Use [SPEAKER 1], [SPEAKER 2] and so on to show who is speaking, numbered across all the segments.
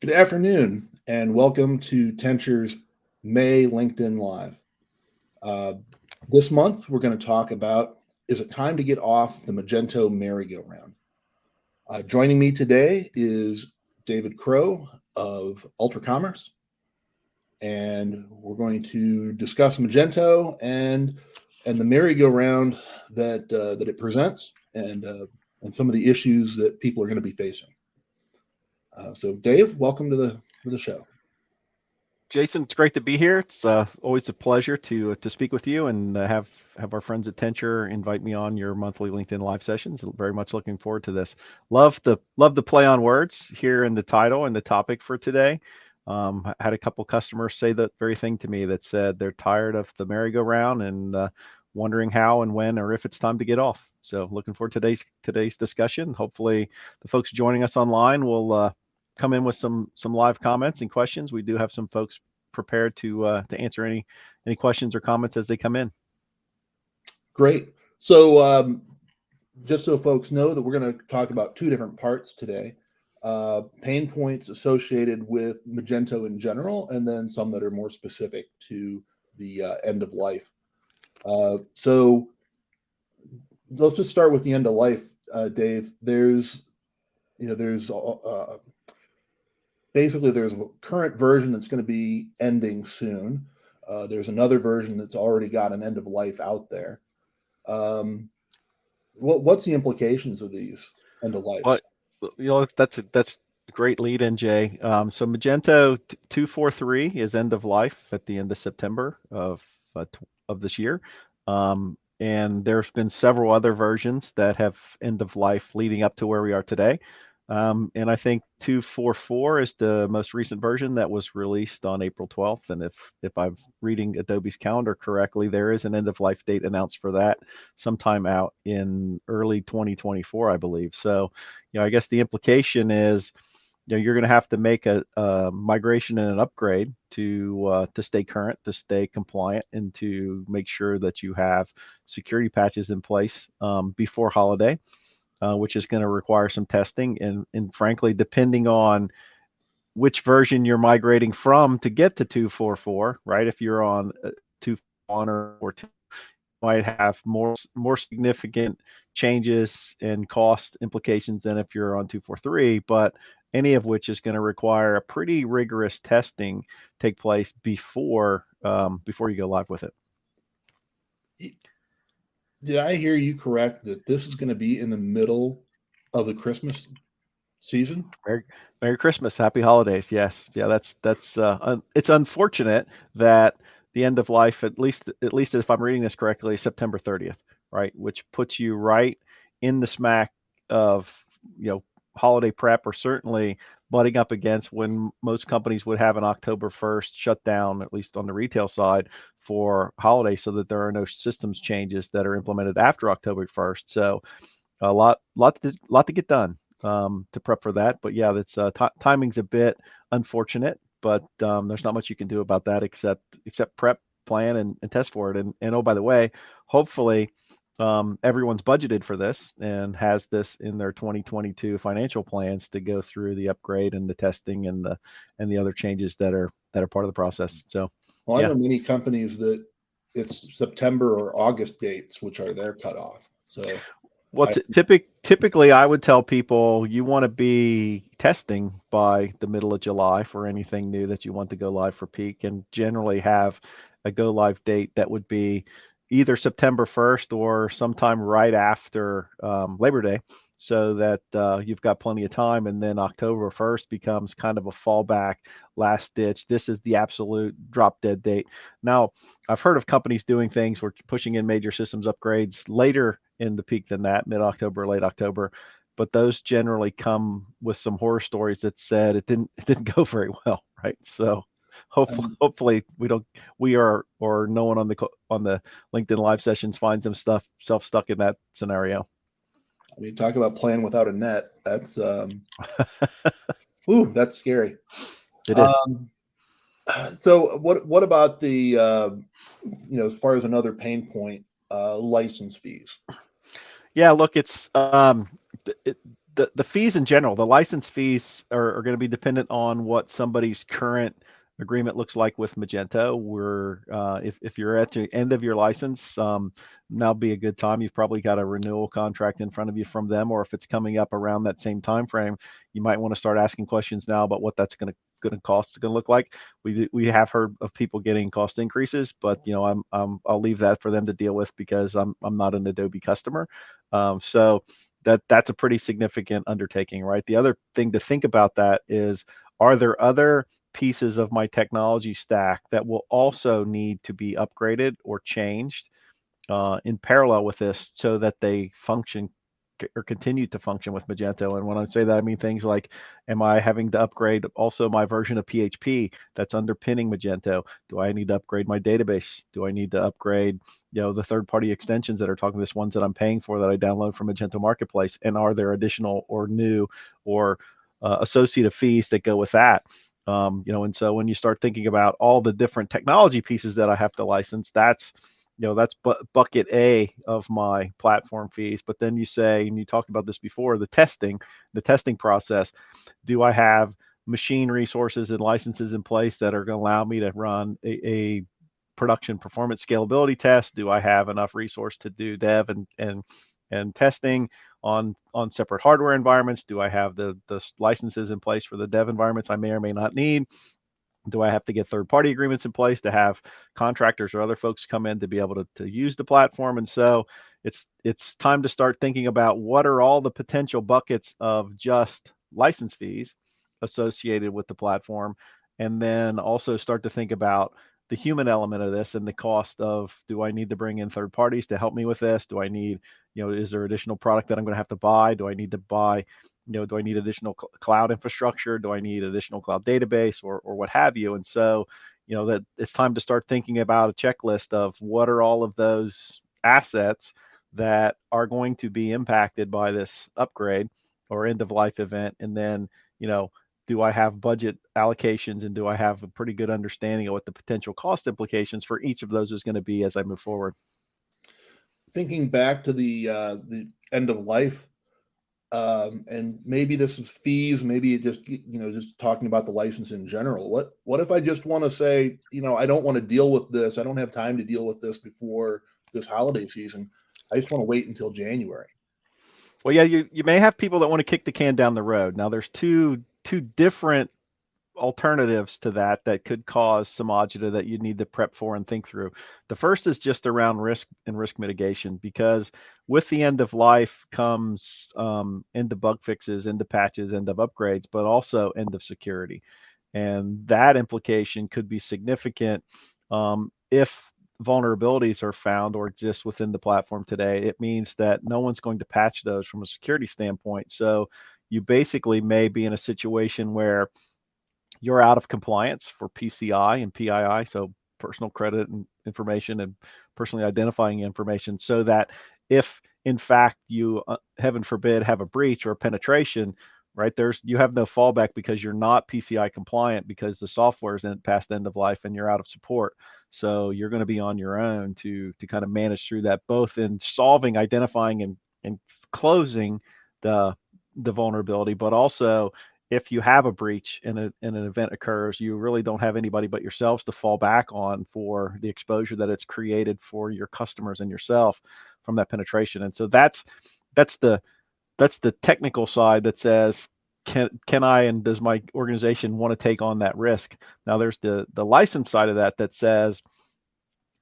[SPEAKER 1] Good afternoon, and welcome to Tensure's May LinkedIn Live. This month, we're going to talk about, is it time to get off the Magento Merry-Go-Round? Joining me today is David Crow of Ultra Commerce, and we're going to discuss Magento and the merry-go-round that it presents, and some of the issues that people are going to be facing. So, Dave, welcome to the show.
[SPEAKER 2] Jason, it's great to be here. It's always a pleasure to speak with you and have our friends at Tensure invite me on your monthly LinkedIn live sessions. Very much looking forward to this. Love the play on words here in the title and the topic for today. I had a couple customers say that very thing to me that said they're tired of the merry-go-round and wondering how and when or if it's time to get off. So looking forward to today's discussion. Hopefully the folks joining us online will come in with some live comments and questions. We do have some folks prepared to answer any questions or comments as they come in.
[SPEAKER 1] Great. So just so folks know that we're going to talk about two different parts today. Pain points associated with Magento in general, and then some that are more specific to the end of life. So let's just start with the end of life, Dave. There's basically there's a current version that's going to be ending soon. There's another version that's already got an end of life out there. What's the implications of these end of life?
[SPEAKER 2] Well, that's a great lead in, Jay. So Magento 243 is end of life at the end of September of this year. And there's been several other versions that have end of life leading up to where we are today. And I think 244 is the most recent version that was released on April 12th. And if I'm reading Adobe's calendar correctly, there is an end of life date announced for that sometime out in early 2024, I believe. So, I guess the implication is, you're going to have to make a migration and an upgrade to stay current, to stay compliant, and to make sure that you have security patches in place before holiday. Which is going to require some testing. And frankly, depending on which version you're migrating from to get to 244, right? If you're on 241 or 2, you might have more significant changes and cost implications than if you're on 243, but any of which is going to require a pretty rigorous testing take place before you go live with it.
[SPEAKER 1] Did I hear you correct that this is going to be in the middle of the Christmas season?
[SPEAKER 2] Merry Christmas, Happy Holidays. Yes, yeah, that's it's unfortunate that the end of life, at least if I'm reading this correctly, is September 30th, right? Which puts you right in the smack of holiday prep, or certainly butting up against when most companies would have an October 1st shutdown, at least on the retail side, for holiday, so that there are no systems changes that are implemented after October 1st. So a lot to get done to prep for that. But yeah, that's timing's a bit unfortunate, but there's not much you can do about that except prep, plan, and test for it. And oh, by the way, hopefully everyone's budgeted for this and has this in their 2022 financial plans to go through the upgrade and the testing and the other changes that are part of the process. So,
[SPEAKER 1] well, I know many companies that it's September or August dates, which are their cutoff. So,
[SPEAKER 2] well, typically I would tell people you want to be testing by the middle of July for anything new that you want to go live for peak, and generally have a go live date that would be either September 1st or sometime right after Labor Day, so that you've got plenty of time. And then October 1st becomes kind of a fallback, last ditch. This is the absolute drop dead date. Now, I've heard of companies doing things where pushing in major systems upgrades later in the peak than that, mid-October, late October. But those generally come with some horror stories that said it didn't go very well, right? So hopefully we are, or no one on the LinkedIn live sessions finds themselves stuck in that scenario.
[SPEAKER 1] I mean, talk about playing without a net. That's ooh, that's scary.
[SPEAKER 2] It is.
[SPEAKER 1] So what about the as far as another pain point, license fees?
[SPEAKER 2] Yeah, look, it's the fees in general, the license fees are going to be dependent on what somebody's current agreement looks like with Magento. Where if you're at the end of your license, now be a good time. You've probably got a renewal contract in front of you from them, or if it's coming up around that same time frame, you might want to start asking questions now about what that's going to cost is going to look like. We have heard of people getting cost increases, but I'll leave that for them to deal with because I'm not an Adobe customer. So that's a pretty significant undertaking, right? The other thing to think about that is, are there other pieces of my technology stack that will also need to be upgraded or changed in parallel with this so that they function or continue to function with Magento? And when I say that, I mean things like, am I having to upgrade also my version of PHP that's underpinning Magento? Do I need to upgrade my database? Do I need to upgrade, the third-party extensions that are talking to this ones that I'm paying for that I download from Magento Marketplace? And are there additional or new or associative fees that go with that? And so when you start thinking about all the different technology pieces that I have to license, that's bucket A of my platform fees. But then you say, and you talked about this before, the testing process. Do I have machine resources and licenses in place that are going to allow me to run a production performance scalability test? Do I have enough resource to do dev and testing on separate hardware environments? Do I have the licenses in place for the dev environments I may or may not need? Do I have to get third-party agreements in place to have contractors or other folks come in to be able to use the platform? And so it's time to start thinking about what are all the potential buckets of just license fees associated with the platform, and then also start to think about the human element of this and the cost of, do I need to bring in third parties to help me with this? Do I need, is there additional product that I'm going to have to buy? Do I need to buy do I need additional cloud infrastructure? Do I need additional cloud database or what have you? And so, that it's time to start thinking about a checklist of what are all of those assets that are going to be impacted by this upgrade or end of life event. And then, do I have budget allocations, and do I have a pretty good understanding of what the potential cost implications for each of those is going to be as I move forward?
[SPEAKER 1] Thinking back to the end of life, and maybe this is fees, maybe it just talking about the license in general. What if I just want to say, I don't want to deal with this. I don't have time to deal with this before this holiday season. I just want to wait until January.
[SPEAKER 2] Well, yeah, you may have people that want to kick the can down the road. Now, there's two different alternatives to that could cause some agita that you need to prep for and think through. The first is just around risk and risk mitigation, because with the end of life comes end of bug fixes, end of patches, end of upgrades, but also end of security. And that implication could be significant if vulnerabilities are found or exist within the platform today. It means that no one's going to patch those from a security standpoint. So you basically may be in a situation where you're out of compliance for PCI and PII, so personal credit and information and personally identifying information, so that if in fact you, heaven forbid, have a breach or a penetration, right, you have no fallback because you're not PCI compliant, because the software is past end of life and you're out of support. So you're going to be on your own to kind of manage through that, both in solving, identifying, and closing the vulnerability, but also if you have a breach and an event occurs, you really don't have anybody but yourselves to fall back on for the exposure that it's created for your customers and yourself from that penetration. And so that's the technical side that says, can I and does my organization want to take on that risk? Now there's the license side of that says,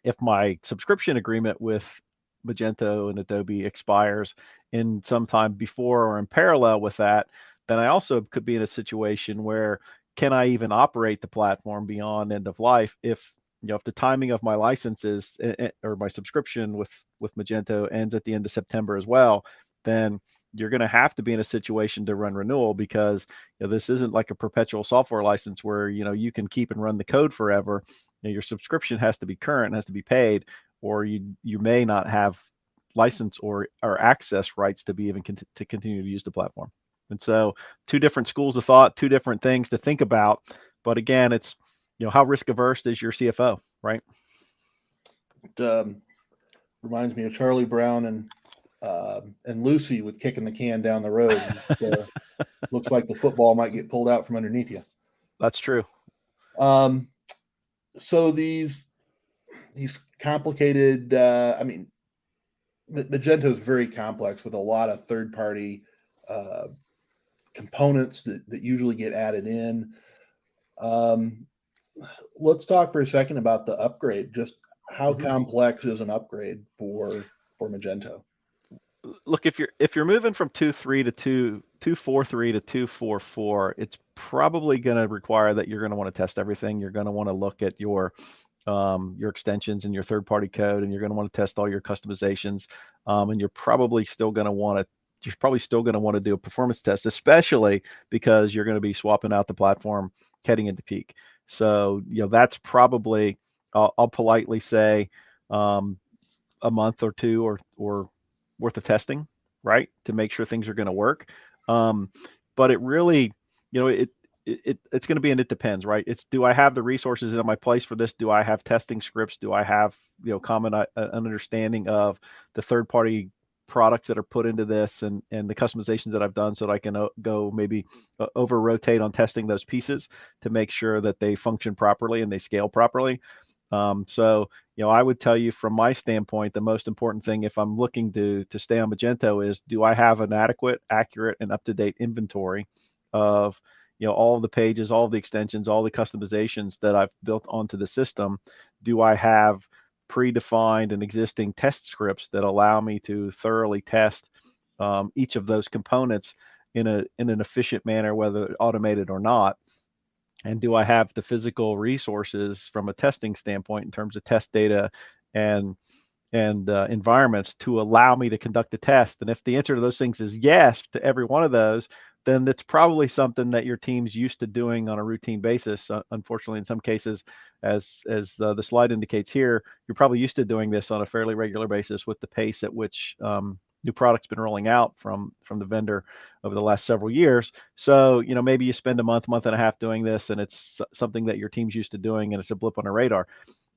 [SPEAKER 2] if my subscription agreement with Magento and Adobe expires in some time before or in parallel with that, then I also could be in a situation where, can I even operate the platform beyond end of life if if the timing of my licenses or my subscription with Magento ends at the end of September as well, then you're going to have to be in a situation to run renewal, because this isn't like a perpetual software license where you can keep and run the code forever. Your subscription has to be current, has to be paid, or you may not have license or access rights to be even to continue to use the platform. And so two different schools of thought, two different things to think about. But again, it's how risk averse is your CFO, right?
[SPEAKER 1] It reminds me of Charlie Brown and and Lucy with kicking the can down the road. Looks like the football might get pulled out from underneath you.
[SPEAKER 2] That's true.
[SPEAKER 1] So these complicated, Magento is very complex with a lot of third-party components that usually get added in. Let's talk for a second about the upgrade. Just how complex is an upgrade for Magento?
[SPEAKER 2] Look, if you're moving from 2.3 to 2.4.3 to 2.4.4, it's probably going to require that you're going to want to test everything. You're going to want to look at your extensions and your third-party code, and you're going to want to test all your customizations. And you're probably still going to want to do a performance test, especially because you're going to be swapping out the platform heading into peak. So that's probably, I'll politely say, a month or two or worth of testing, right, to make sure things are going to work. But it really, it's going to be, and it depends, right? It's, do I have the resources in my place for this? Do I have testing scripts? Do I have common an understanding of the third-party products that are put into this and the customizations that I've done, so that I can go maybe over rotate on testing those pieces to make sure that they function properly and they scale properly. So I would tell you, from my standpoint, the most important thing if I'm looking to stay on Magento is, do I have an adequate, accurate, and up-to-date inventory of all of the pages, all of the extensions, all the customizations that I've built onto the system? Do I have predefined and existing test scripts that allow me to thoroughly test each of those components in an efficient manner, whether automated or not? And do I have the physical resources from a testing standpoint in terms of test data and environments to allow me to conduct the test? And if the answer to those things is yes to every one of those, then it's probably something that your team's used to doing on a routine basis. Unfortunately, in some cases, as the slide indicates here, you're probably used to doing this on a fairly regular basis with the pace at which new products been rolling out from the vendor over the last several years. So maybe you spend a month and a half doing this, and it's something that your team's used to doing, and it's a blip on the radar.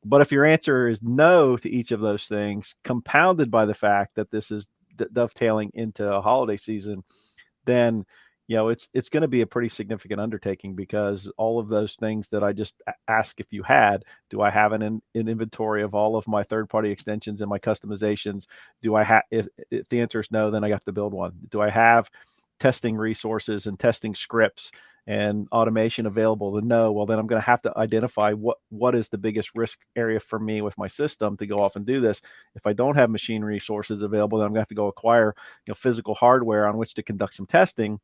[SPEAKER 2] But if your answer is no to each of those things, compounded by the fact that this is dovetailing into a holiday season, then it's going to be a pretty significant undertaking, because all of those things that I just asked if you had, do I have an inventory of all of my third-party extensions and my customizations? Do I have, if the answer is no, then I got to build one. Do I have testing resources and testing scripts and automation available? Then no. Well, then I'm going to have to identify what is the biggest risk area for me with my system to go off and do this. If I don't have machine resources available, then I'm going to have to go acquire physical hardware on which to conduct some testing.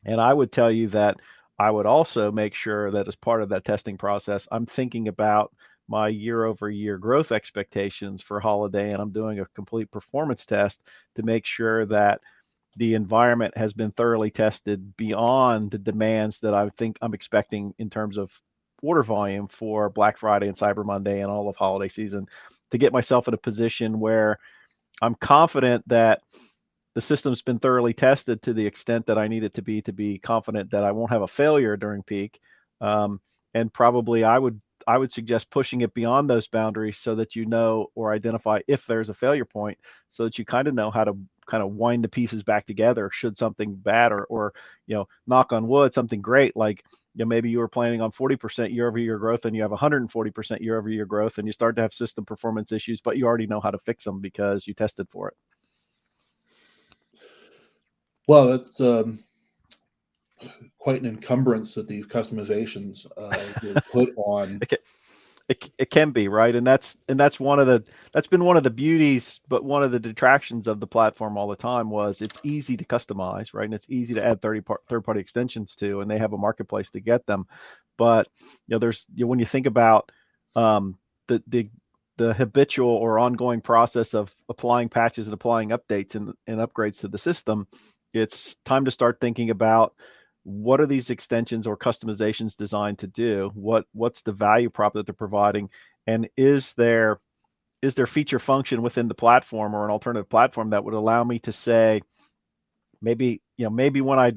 [SPEAKER 2] And I would tell you that I would also make sure that as part of that testing process, I'm thinking about my year-over-year growth expectations for holiday, and I'm doing a complete performance test to make sure that the environment has been thoroughly tested beyond the demands that I think I'm expecting in terms of order volume for Black Friday and Cyber Monday and all of holiday season, to get myself in a position where I'm confident that the system's been thoroughly tested to the extent that I need it to be confident that I won't have a failure during peak. And probably I would suggest pushing it beyond those boundaries, so that or identify if there's a failure point, so that you kind of know how to kind of wind the pieces back together should something bad, or knock on wood, something great, like maybe you were planning on 40% year-over-year growth and you have 140% year-over-year growth, and you start to have system performance issues, but you already know how to fix them because you tested for it.
[SPEAKER 1] Well, that's quite an encumbrance that these customizations will put on.
[SPEAKER 2] It can be, right, and that's been one of the beauties, but one of the detractions of the platform all the time was it's easy to customize, right, and it's easy to add third-party extensions to, and they have a marketplace to get them. But there's when you think about the habitual or ongoing process of applying patches and applying updates and upgrades to the system, it's time to start thinking about, what are these extensions or customizations designed to do? What's the value prop that they're providing? And is there feature function within the platform or an alternative platform that would allow me to say, maybe when I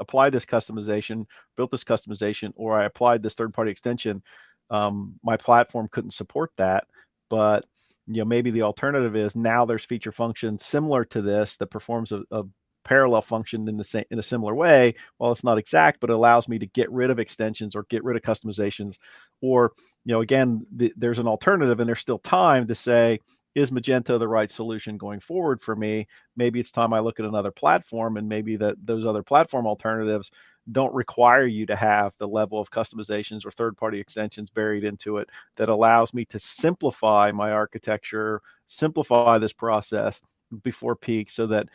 [SPEAKER 2] apply this customization, built this customization, or I applied this third-party extension, my platform couldn't support that, but maybe the alternative is now there's feature function similar to this that performs a parallel function in a similar way. Well, it's not exact, but it allows me to get rid of extensions or get rid of customizations. Or, again, there's an alternative, and there's still time to say, is Magento the right solution going forward for me? Maybe it's time I look at another platform, and maybe those other platform alternatives don't require you to have the level of customizations or third-party extensions buried into it that allows me to simplify my architecture, simplify this process before peak, so that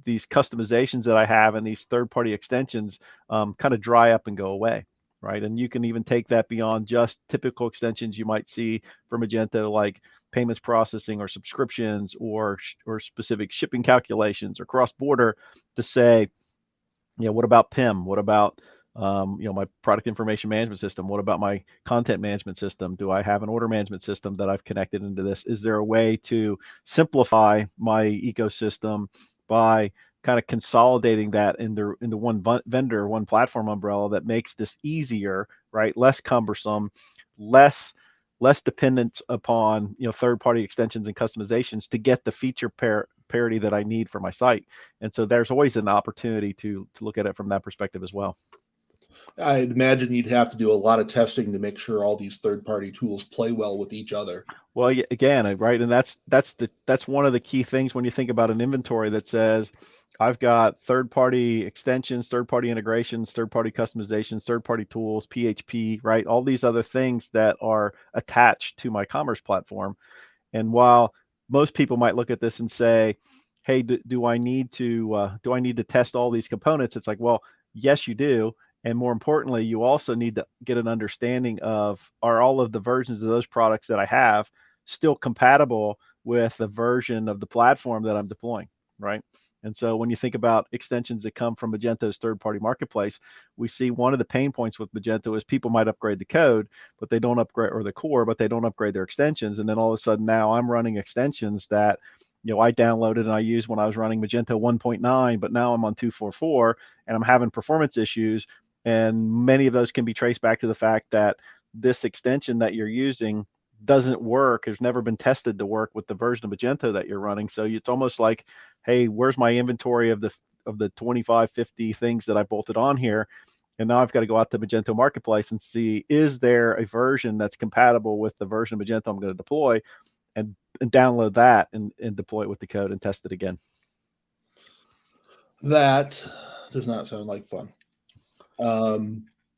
[SPEAKER 2] these customizations that I have and these third-party extensions kind of dry up and go away, right? And you can even take that beyond just typical extensions you might see for Magento, like payments processing or subscriptions or specific shipping calculations or cross-border, to say, what about PIM? What about my product information management system? What about my content management system? Do I have an order management system that I've connected into this? Is there a way to simplify my ecosystem by kind of consolidating that into one vendor, one platform umbrella that makes this easier, right? Less cumbersome, less dependent upon third-party extensions and customizations to get the feature parity that I need for my site. And so there's always an opportunity to look at it from that perspective as well.
[SPEAKER 1] I'd imagine you'd have to do a lot of testing to make sure all these third-party tools play well with each other.
[SPEAKER 2] Well, again, right, and that's one of the key things when you think about an inventory that says, I've got third-party extensions, third-party integrations, third-party customizations, third-party tools, PHP, right? All these other things that are attached to my commerce platform. And while most people might look at this and say, hey, do I need to test all these components? It's like, well, yes, you do. And more importantly, you also need to get an understanding of, are all of the versions of those products that I have still compatible with the version of the platform that I'm deploying, right? And so when you think about extensions that come from Magento's third-party marketplace, we see one of the pain points with Magento is people might upgrade the code, but they don't upgrade, or the core, but they don't upgrade their extensions. And then all of a sudden now I'm running extensions that I downloaded and I used when I was running Magento 1.9, but now I'm on 2.4.4 and I'm having performance issues. And many of those can be traced back to the fact that this extension that you're using doesn't work, has never been tested to work with the version of Magento that you're running. So it's almost like, hey, where's my inventory of the 25, 50 things that I bolted on here? And now I've got to go out to Magento Marketplace and see, is there a version that's compatible with the version of Magento I'm going to deploy, and download that and deploy it with the code and test it again.
[SPEAKER 1] That does not sound like fun.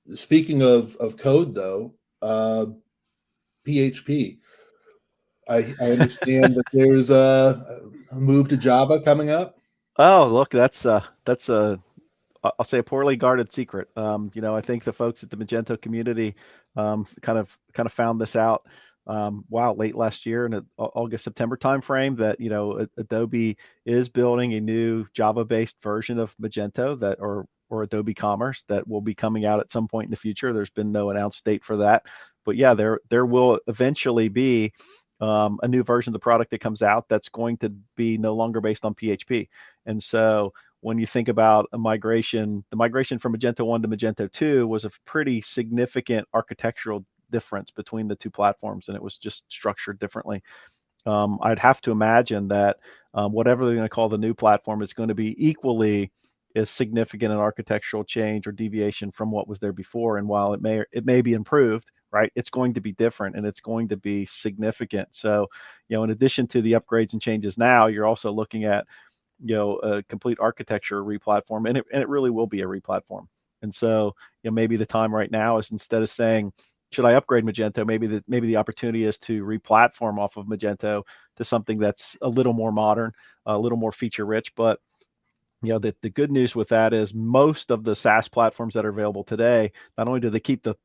[SPEAKER 1] Speaking of code, though, PHP. I understand that there's a move to Java coming up.
[SPEAKER 2] Oh, look, that's I'll say a poorly guarded secret. I think the folks at the Magento community kind of found this out. Late last year in the August September timeframe, that Adobe is building a new Java-based version of Magento or Adobe Commerce that will be coming out at some point in the future. There's been no announced date for that, but yeah, there will eventually be a new version of the product that comes out that's going to be no longer based on PHP. And so when you think about the migration from Magento 1 to Magento 2 was a pretty significant architectural difference between the two platforms, and it was just structured differently. I'd have to imagine that whatever they're going to call the new platform is going to be equally as significant an architectural change or deviation from what was there before. And while it may be improved, right, it's going to be different and it's going to be significant. So, in addition to the upgrades and changes now, you're also looking at a complete architecture replatform, and it really will be a replatform. And so, maybe the time right now is, instead of saying, should I upgrade Magento, maybe the opportunity is to replatform off of Magento to something that's a little more modern, a little more feature rich. But the good news with that is most of the SaaS platforms that are available today, not only do they keep the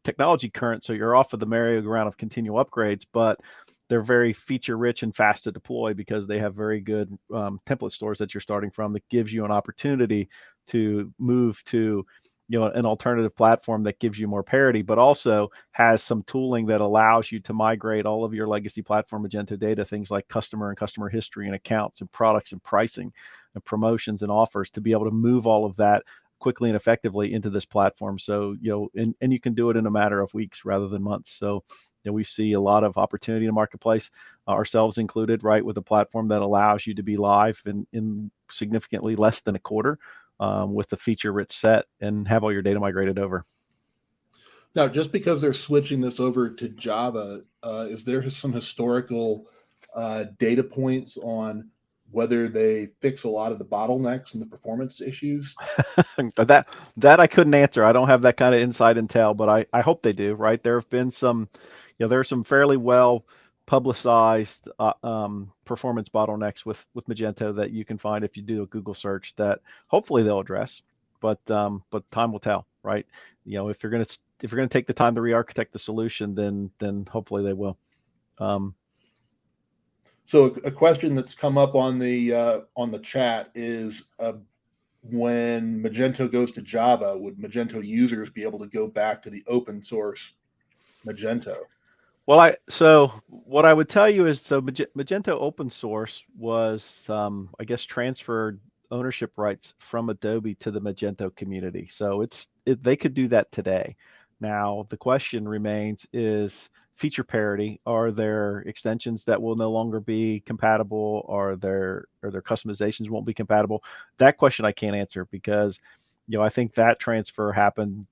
[SPEAKER 2] technology current, so you're off of the merry-go-round of continual upgrades, but they're very feature rich and fast to deploy because they have very good template stores that you're starting from, that gives you an opportunity to move to an alternative platform that gives you more parity, but also has some tooling that allows you to migrate all of your legacy platform Magento data, things like customer and customer history and accounts and products and pricing and promotions and offers, to be able to move all of that quickly and effectively into this platform. So, and you can do it in a matter of weeks rather than months. So, we see a lot of opportunity in the marketplace, ourselves included, right, with a platform that allows you to be live in significantly less than a quarter, with a feature-rich set and have all your data migrated over.
[SPEAKER 1] Now, just because they're switching this over to Java, is there some historical data points on whether they fix a lot of the bottlenecks and the performance issues?
[SPEAKER 2] that I couldn't answer. I don't have that kind of inside intel, but I hope they do, right? There have been some, there are some fairly well publicized performance bottlenecks with Magento that you can find if you do a Google search that hopefully they'll address. But time will tell, right? If you're gonna take the time to re-architect the solution, then hopefully they will.
[SPEAKER 1] So a question that's come up on the chat is, when Magento goes to Java, would Magento users be able to go back to the open source Magento?
[SPEAKER 2] Well, so what I would tell you is, so Magento open source was, I guess, transferred ownership rights from Adobe to the Magento community. So they could do that today. Now the question remains is feature parity. Are there extensions that will no longer be compatible? Are there customizations won't be compatible? That question I can't answer because I think that transfer happened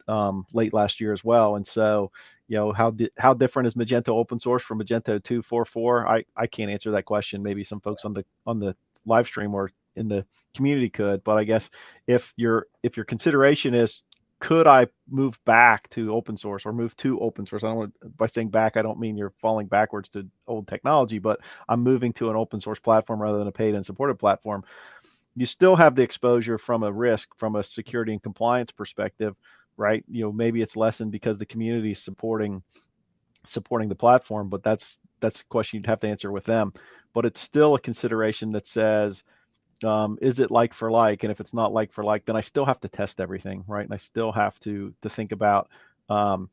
[SPEAKER 2] late last year as well, and so how different is Magento open source from Magento 2.4.4? I can't answer that question. Maybe some folks on the live stream or in the community could, but I guess if your consideration is, could I move back to open source or move to open source? By saying back, I don't mean you're falling backwards to old technology, but I'm moving to an open source platform rather than a paid and supported platform. You still have the exposure from a risk, from a security and compliance perspective, right? Maybe it's lessened because the community is supporting the platform, but that's a question you'd have to answer with them. But it's still a consideration that says, is it like for like? And if it's not like for like, then I still have to test everything, right? And I still have to think about all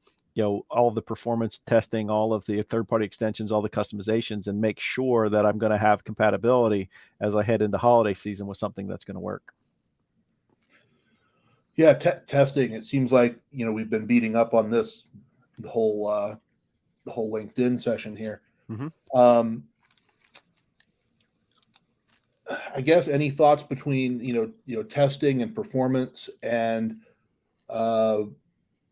[SPEAKER 2] of the performance testing, all of the third-party extensions, all the customizations, and make sure that I'm going to have compatibility as I head into holiday season with something that's going to work.
[SPEAKER 1] Yeah, testing. It seems like we've been beating up on this the whole LinkedIn session here.
[SPEAKER 2] Mm-hmm.
[SPEAKER 1] I guess any thoughts between testing and performance, and the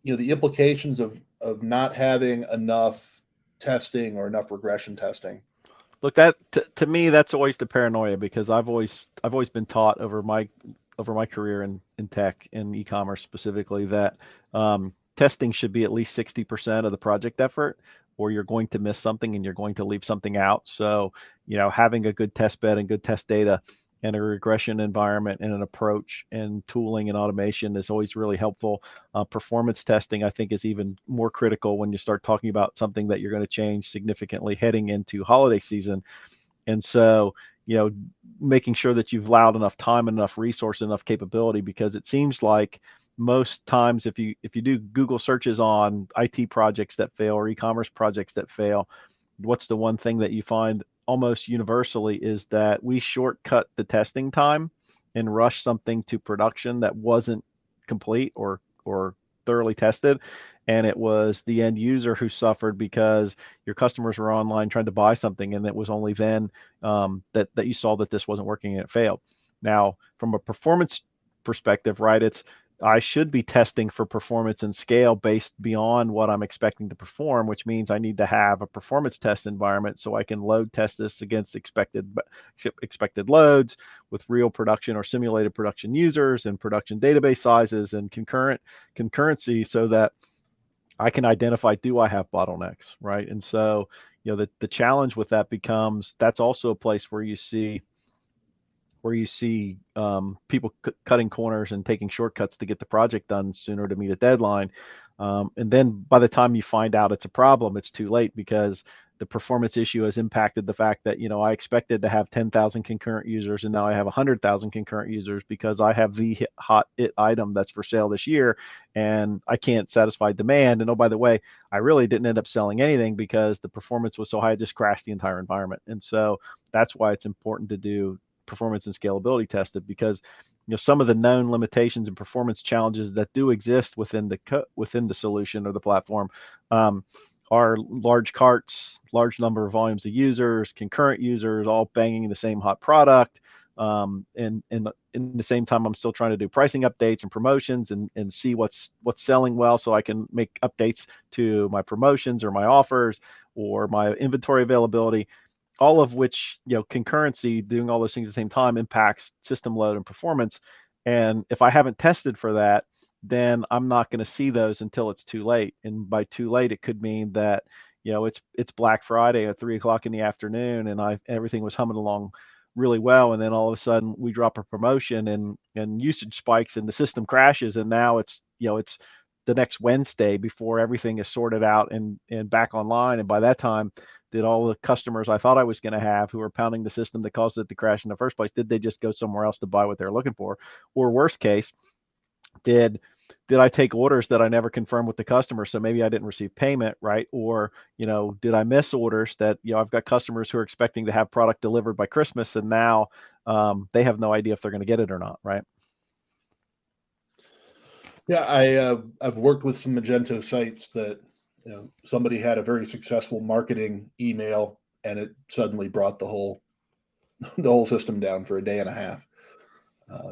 [SPEAKER 1] implications of not having enough testing or enough regression testing?
[SPEAKER 2] Look, that to me, that's always the paranoia, because I've always been taught over my career in tech and e-commerce specifically that testing should be at least 60% of the project effort, or you're going to miss something and you're going to leave something out. So, having a good test bed and good test data and a regression environment and an approach and tooling and automation is always really helpful. Performance testing, I think, is even more critical when you start talking about something that you're going to change significantly heading into holiday season. And so, making sure that you've allowed enough time, enough resource, enough capability, because it seems like most times if you do Google searches on IT projects that fail or e-commerce projects that fail, what's the one thing that you find almost universally is that we shortcut the testing time and rush something to production that wasn't complete or thoroughly tested, and it was the end user who suffered because your customers were online trying to buy something, and it was only then that you saw that this wasn't working and it failed. Now, from a performance perspective, right, I should be testing for performance and scale based beyond what I'm expecting to perform, which means I need to have a performance test environment so I can load test this against expected loads with real production or simulated production users and production database sizes and concurrency, so that I can identify, do I have bottlenecks, right? And so, the challenge with that becomes, that's also a place where you see people cutting corners and taking shortcuts to get the project done sooner to meet a deadline. And then by the time you find out it's a problem, it's too late, because the performance issue has impacted the fact that, I expected to have 10,000 concurrent users and now I have 100,000 concurrent users because I have the hot item that's for sale this year and I can't satisfy demand. And oh, by the way, I really didn't end up selling anything because the performance was so high, I just crashed the entire environment. And so that's why it's important to do performance and scalability tested, because some of the known limitations and performance challenges that do exist within the solution or the platform are large carts, large number of volumes of users, concurrent users, all banging the same hot product. And in the same time, I'm still trying to do pricing updates and promotions and see what's selling well, so I can make updates to my promotions or my offers or my inventory availability. All of which, concurrency, doing all those things at the same time, impacts system load and performance. And if I haven't tested for that, then I'm not going to see those until it's too late. And by too late, it could mean that, it's Black Friday at 3 o'clock in the afternoon, and everything was humming along really well, and then all of a sudden we drop a promotion and usage spikes and the system crashes, and now it's the next Wednesday before everything is sorted out and back online. And by that time, did all the customers I thought I was going to have, who were pounding the system that caused it to crash in the first place, did they just go somewhere else to buy what they're looking for? Or worst case, did I take orders that I never confirmed with the customer, so maybe I didn't receive payment, right? Or did I miss orders that I've got customers who are expecting to have product delivered by Christmas, and now they have no idea if they're going to get it or not, right?
[SPEAKER 1] Yeah, I've worked with some Magento sites that somebody had a very successful marketing email, and it suddenly brought the whole system down for a day and a half.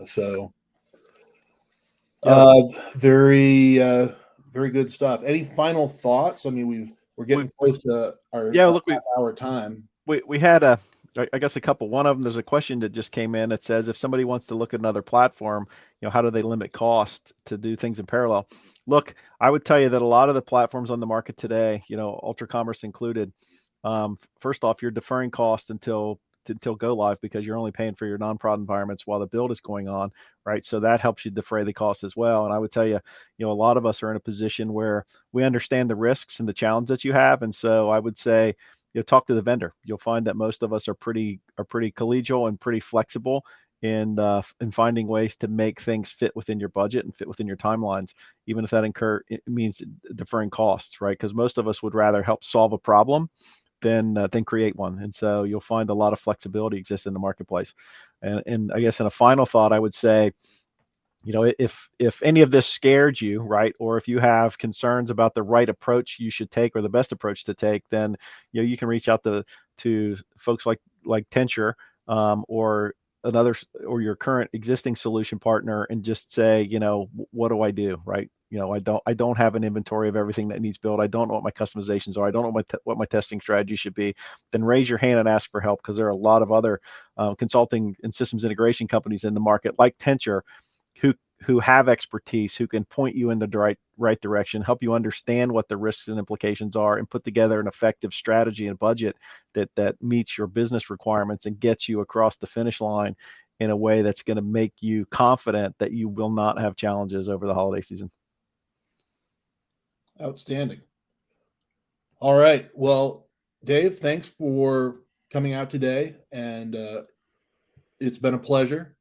[SPEAKER 1] So
[SPEAKER 2] Yeah,
[SPEAKER 1] very good stuff. Any final thoughts? I mean, we're getting close to our
[SPEAKER 2] look,
[SPEAKER 1] half-hour time.
[SPEAKER 2] we had I guess a couple. One of them, there's a question that just came in that says, if somebody wants to look at another platform, how do they limit cost to do things in parallel? Look, I would tell you that a lot of the platforms on the market today, Ultra Commerce included, first off, you're deferring cost until go live, because you're only paying for your non-prod environments while the build is going on, right? So that helps you defray the cost as well. And I would tell you, a lot of us are in a position where we understand the risks and the challenge that you have. And so I would say, talk to the vendor. You'll find that most of us are pretty collegial and pretty flexible in finding ways to make things fit within your budget and fit within your timelines, even if that it means deferring costs, right? Because most of us would rather help solve a problem than create one. And so you'll find a lot of flexibility exists in the marketplace. And I guess in a final thought, I would say, if any of this scared you, right, or if you have concerns about the right approach you should take or the best approach to take, then you can reach out to folks like Tensure, or your current existing solution partner, and just say, what do I do, right? I don't have an inventory of everything that needs built. I don't know what my customizations are. I don't know what my testing strategy should be. Then raise your hand and ask for help, because there are a lot of other consulting and systems integration companies in the market, like Tensure, who have expertise, who can point you in the right direction, help you understand what the risks and implications are, and put together an effective strategy and budget that meets your business requirements and gets you across the finish line in a way that's going to make you confident that you will not have challenges over the holiday season.
[SPEAKER 1] Outstanding. All right. Well, Dave, thanks for coming out today, and it's been a pleasure.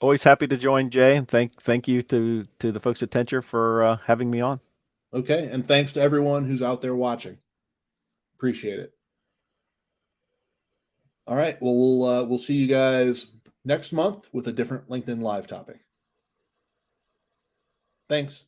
[SPEAKER 2] Always happy to join, Jay, and thank you to the folks at Tensure for having me on.
[SPEAKER 1] Okay, and thanks to everyone who's out there watching. Appreciate it. All right. Well, we'll see you guys next month with a different LinkedIn Live topic. Thanks.